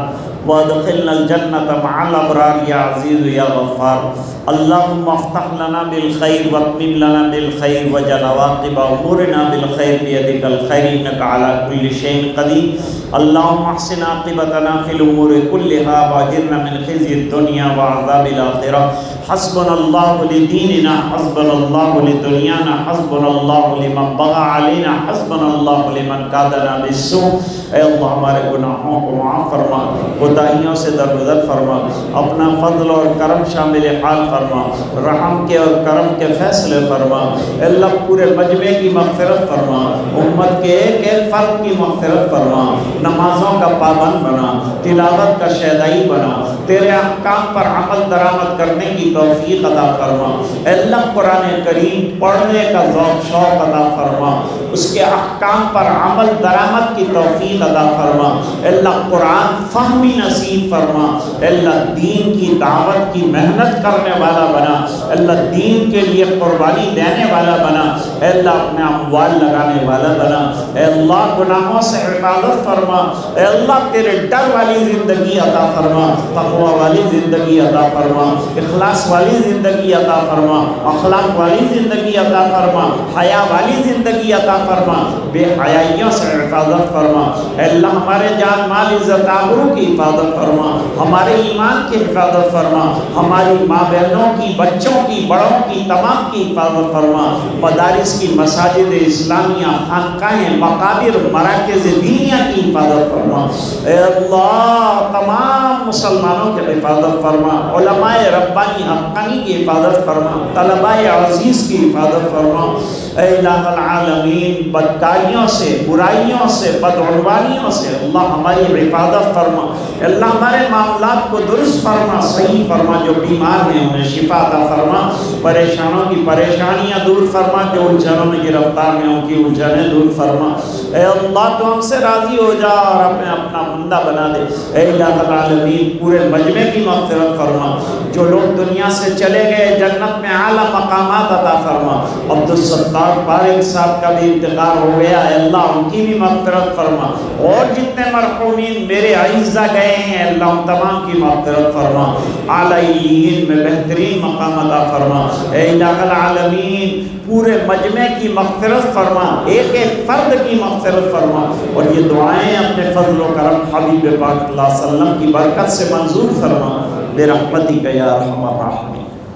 وادخلنا الجنة مع الابرار یا عزیز یا غفار۔ اللہم افتح لنا بالخیر واتمم لنا بالخیر وجعل عواقب امورنا بالخیر بیدک الخیر انک علی کل شیء قدیر۔ اللہم احسن عاقبتنا فی الامور کلہا واجرنا من خزی الدنیا وعذاب الآخرہ۔ حسبنا اللہ لدیننا حسبنا اللہ لدنیانا حسبنا اللہ لمن بغى علینا حسبنا اللہ لمن کادنا بالسوء۔ اے اللہ ہمارے گناہوں کو معاف فرما، کوتاہیوں سے درگزر فرما، اپنا فضل اور کرم شامل حال فرما، رحم کے اور کرم کے فیصلے فرما۔ اے اللہ پورے مجمع کی مغفرت فرما، امت کے ایک ایک فرد کی مغفرت فرما، نمازوں کا پابند بنا، تلاوت کا شیدائی بنا، تیرے احکام پر عمل درآمد کرنے کی توفیق عطا فرما۔ اے اللہ قرآن کریم پڑھنے کا ذوق شوق عطا فرما، اس کے احکام پر عمل درآمد کی توفیق عطا فرما۔ اے اللہ قرآن فہمی نصیب فرما۔ اے اللہ دین کی دعوت کی محنت کرنے والا بنا، اے اللہ دین کے لیے قربانی دینے والا بنا، اے اللہ اپنے اموال لگانے والا بنا۔ اے اللہ گناہوں سے حفاظت فرما، اے اللہ تیرے ڈر والی زندگی عطا فرما، تقوی والی زندگی عطا فرما، اخلاص والی زندگی عطا فرما، اخلاق والی زندگی عطا فرما، حیا والی زندگی عطا فرما، بے حیائیوں سے حفاظت فرما۔ اے اللہ ہمارے جان مال عزت آبرو کی حفاظت فرما، ہمارے ایمان کی حفاظت فرما، ہماری ماں بہنوں کی، بچوں کی، بڑوں کی، تمام کی حفاظت فرما۔ مدارس کی، مساجد اسلامیہ، خانقاہیں، مقابر، مراکز دینیہ کی حفاظت فرما۔ اے اللہ تمام مسلمانوں کی حفاظت فرما، علماء ربانی حقانی کی حفاظت فرما، طلباء عزیز کی حفاظت فرما۔ اے الہ العالمین بدکاریوں سے، برائیوں سے، بدعنوانیوں سے اللہ ہماری حفاظت فرما۔ اللہ ہمارے معاملات کو درست فرما، صحیح فرما، جو بیمار ہیں انہیں شفا عطا فرما، پریشانوں کی پریشانیاں دور فرما، جو الجھنوں میں گرفتار ہیں ان کی الجھنیں دور فرما۔ اے اللہ تو ہم سے راضی ہو جا اور ہمیں اپنا بندہ بنا دے۔ اے الہ العالمین پورے مجمع کی مغفرت فرما، جو لوگ دنیا سے چلے گئے جنت میں اعلیٰ مقامات عطا فرما۔ عبدالستار پارک صاحب کا بھی انتقال ہو گیا، اے اللہ ان کی بھی مغفرت فرما، اور جتنے مرحومین میرے اعزہ گئے ہیں اللہ ان تمام کی مغفرت فرما، اعلیٰ علیین میں بہترین مقام عطا فرما۔ اے الہ العالمین پورے مجمع کی مغفرت فرما، ایک ایک فرد کی مغفرت فرما، اور یہ دعائیں اپنے فضل و کرم حبیب پاک صلی اللہ علیہ وسلم کی برکت سے منظور فرما، برحمتک یا ارحم الراحمین۔